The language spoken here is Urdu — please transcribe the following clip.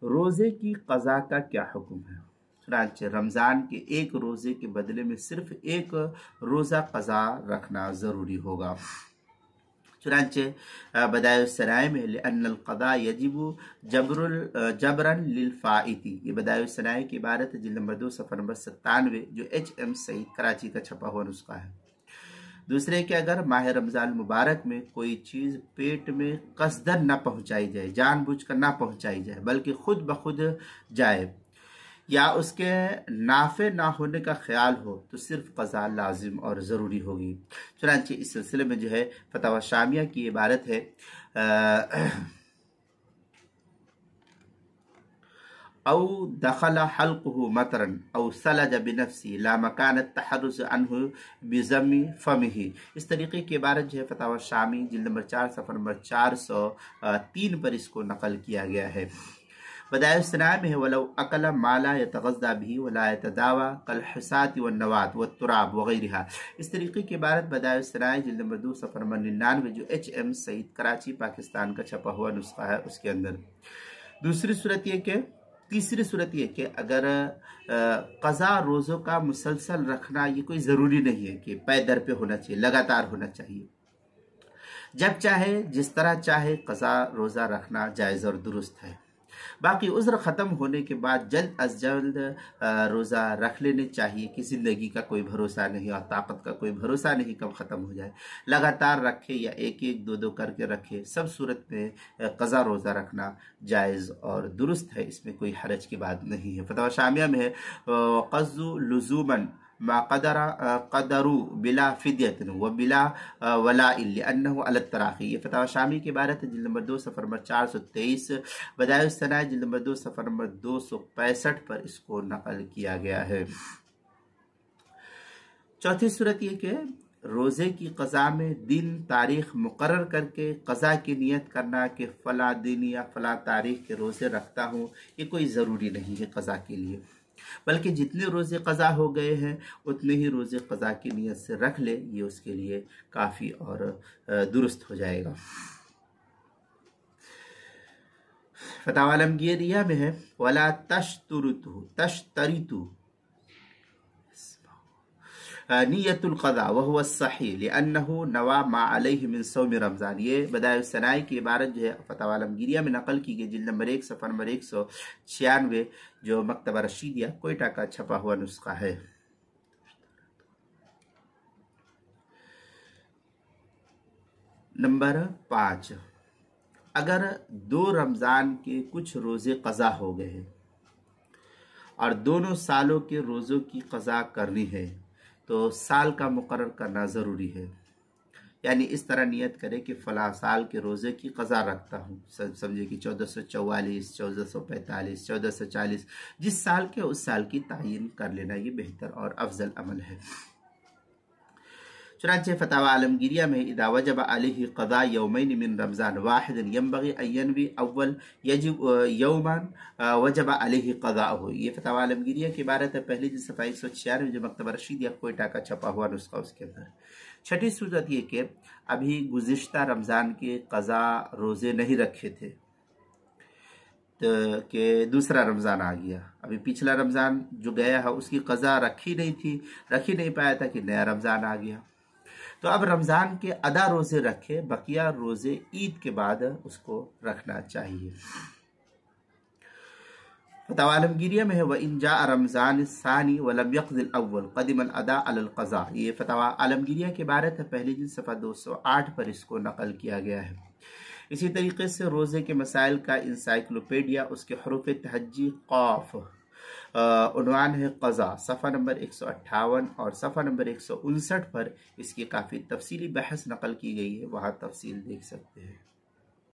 روزے کی قضا کا کیا حکم ہے؟ چنانچہ رمضان کے ایک روزے کے بدلے میں صرف ایک روزہ قضا رکھنا ضروری ہوگا۔ چنانچہ بدائع الصنائع میں لأن القضاء یجب جبرا للفائت، یہ بدائع الصنائع کی عبارت ہے، جلد نمبر 2 صفحہ نمبر 97، جو HM سعید کراچی کا چھپا ہوا نسخہ ہے۔ دوسرے کہ اگر ماہ رمضان مبارک میں کوئی چیز پیٹ میں قصدن نہ پہنچائی جائے، جان بوجھ کر نہ پہنچائی جائے بلکہ خود بخود جائے، یا اس کے نافع نہ ہونے کا خیال ہو، تو صرف قضا لازم اور ضروری ہوگی۔ چنانچہ اس سلسلے میں جو ہے فتاوی شامیہ کی عبارت ہے، او دخل حلقه مطرا او سلج بنفسی لا مکان التحرز عنہ بضم فمہ، اس طریقے کی عبارت جو ہے فتاوی شامی جلد نمبر 4 صفحہ نمبر 403 پر اس کو نقل کیا گیا ہے۔ بدائع الصنائع میں ہے وَلَوْ أَكَلَ مَا لَا يَتَغَذَّى بِهِ وَلَا يَتَدَاوَى كَالْحُسَاةِ وَالنَّوَاةِ وَالتُّرَابِ وغیرہ، اس طریقے کی عبارت بدائع الصنائع جلد نمبر 2 صفحہ نمبر 99، جو HM سعید کراچی پاکستان کا چھپا ہوا نسخہ ہے، اس کے اندر۔ تیسری صورت یہ کہ اگر قضا روزوں کا مسلسل رکھنا یہ کوئی ضروری نہیں ہے کہ پے در پہ ہونا چاہیے، لگاتار ہونا چاہیے، جب چاہے جس طرح چاہے قضا روزہ رکھنا جائز اور درست ہے۔ باقی عذر ختم ہونے کے بعد جلد از جلد روزہ رکھ لینے چاہیے کہ زندگی کا کوئی بھروسہ نہیں اور طاقت کا کوئی بھروسہ نہیں کب ختم ہو جائے، لگاتار رکھے یا ایک ایک دو دو کر کے رکھے، سب صورت میں قضا روزہ رکھنا جائز اور درست ہے، اس میں کوئی حرج کی بات نہیں ہے۔ فتاوی شامیہ میں ہے قض لزوما ما قدروا بلا فدیت و بلا ولاء لانہ علی التراخی، یہ فتاوی شامی کی عبارت ہے، جلد نمبر 2 صفحہ نمبر 423، بدائع الصنائع جلد نمبر 2 صفحہ نمبر 265 پر اس کو نقل کیا گیا ہے۔ چوتھی صورت یہ کہ روزے کی قضا میں دن تاریخ مقرر کر کے قضا کی نیت کرنا کہ فلاں دن یا فلاں تاریخ کے روزے رکھتا ہوں، یہ کوئی ضروری نہیں ہے قضا کے لیے، بلکہ جتنے روزے قضا ہو گئے ہیں اتنے ہی روزے قضا کی نیت سے رکھ لے، یہ اس کے لیے کافی اور درست ہو جائے گا۔ فتاوی عالمگیریہ میں ہے وَلَا تَشْتَرِطُوا نیت القضاء وهو الصحیح لأنه نوى ما علیہ من صوم رمضان، یہ بدائع الصنائع کی عبارت جو ہے فتاوی عالمگیریہ میں نقل کی گئی، جلد نمبر 1 صفحہ نمبر 196، جو مکتبہ رشیدیہ کوئٹہ کا چھپا ہوا نسخہ ہے۔ نمبر 5، اگر 2 رمضان کے کچھ روزے قضا ہو گئے ہیں اور دونوں سالوں کے روزوں کی قضا کرنی ہے تو سال کا مقرر کرنا ضروری ہے، یعنی اس طرح نیت کرے کہ فلاں سال کے روزے کی قضا رکھتا ہوں، سمجھے کہ 1444، 1445، 1440، جس سال کے اس سال کی تعین کر لینا، یہ بہتر اور افضل عمل ہے۔ چنانچہ فتاوی عالمگیریہ میں اذا وجب علیہ قضاء یومین من رمضان واحد ينبغي ان ينوي اول یجب یوما وجب علیہ قضاءہ، یہ فتاوی عالمگیریہ کی عبارت ہے، پہلی جلد صفحہ 146، جو مکتبہ رشیدیہ کوئٹہ کا چھپا ہوا نسخہ اس کے اندر۔ چھٹی صورت یہ کہ ابھی گزشتہ رمضان کے قضا روزے نہیں رکھے تھے کہ دوسرا رمضان آ گیا، ابھی پچھلا رمضان جو گیا ہے اس کی قضا رکھی نہیں پایا تھا کہ نیا رمضان آ گیا، تو اب رمضان کے ادا روزے رکھے، بقیہ روزے عید کے بعد اس کو رکھنا چاہیے۔ فتاوی عالمگیریہ میں ہے وَإِنْ جَاءَ رَمْضَانِ الثَّانِي وَلَمْ يَقْضِ الْأَوَّلِ قَدِمَ الْأَدَاءَ عَلَى الْقَضَاءِ، یہ فتاوی عالمگیریہ کی عبارت ہے، پہلی جلد صفحہ 208 پر اس کو نقل کیا گیا ہے۔ اسی طریقے سے روزے کے مسائل کا انسائکلوپیڈیا، اس کے حروف تہجی قاف، عنوان ہے قضا، صفحہ نمبر 158 اور صفحہ نمبر 159 پر اس کی کافی تفصیلی بحث نقل کی گئی ہے، وہاں تفصیل دیکھ سکتے ہیں۔